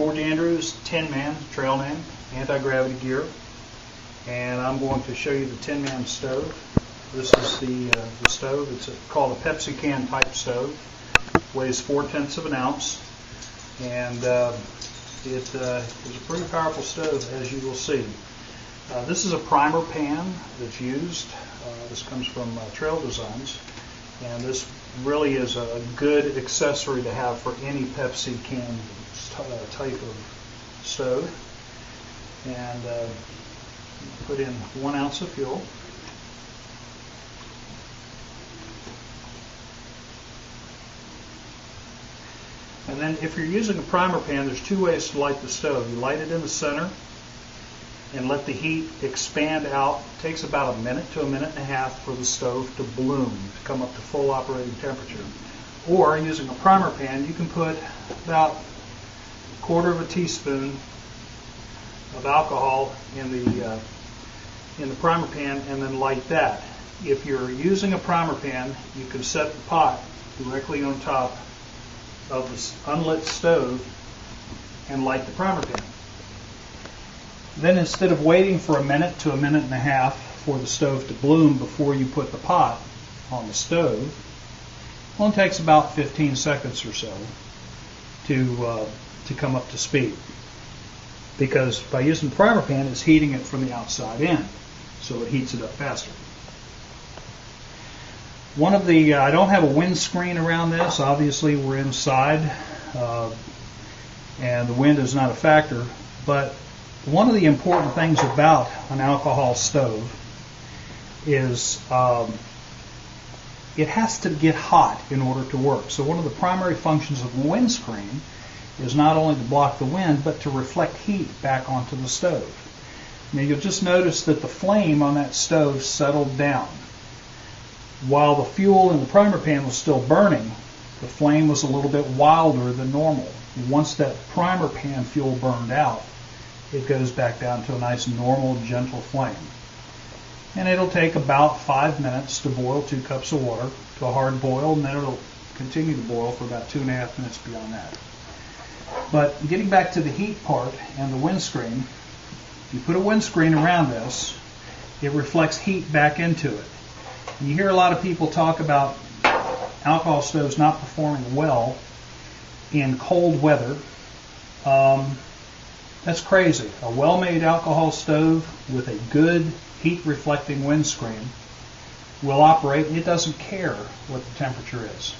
George Andrews Tin Man trail name, AntiGravityGear, and I'm going to show you the Tin Man stove. This is the stove. It's called a Beverage-can type stove. Weighs 4/10 of an ounce, and it is a pretty powerful stove, as you will see. This is a primer pan that's used. This comes from Trail Designs, and this really is a good accessory to have for any Beverage-can type of stove. And put in 1 ounce of fuel. And then if you're using a primer pan, there's 2 ways to light the stove. You light it in the center and let the heat expand out. It takes about a minute to a minute and a half for the stove to bloom, to come up to full operating temperature. Or using a primer pan, you can put about 1/4 teaspoon of alcohol in the primer pan and then light that. If you're using a primer pan, you can set the pot directly on top of this unlit stove and light the primer pan. Then instead of waiting for a minute to a minute and a half for the stove to bloom before you put the pot on the stove, it only takes about 15 seconds or so to come up to speed. Because by using the primer pan, it's heating it from the outside in, so it heats it up faster. I don't have a windscreen around this. Obviously, we're inside, and the wind is not a factor. But one of the important things about an alcohol stove is it has to get hot in order to work. So one of the primary functions of a windscreen is not only to block the wind, but to reflect heat back onto the stove. Now you'll just notice that the flame on that stove settled down. While the fuel in the primer pan was still burning, the flame was a little bit wilder than normal. Once that primer pan fuel burned out, it goes back down to a nice normal gentle flame. And it'll take about 5 minutes to boil 2 cups of water to a hard boil, and then it'll continue to boil for about 2.5 minutes beyond that. But getting back to the heat part and the windscreen, if you put a windscreen around this, it reflects heat back into it. And you hear a lot of people talk about alcohol stoves not performing well in cold weather. That's crazy. A well-made alcohol stove with a good heat-reflecting windscreen will operate, and it doesn't care what the temperature is.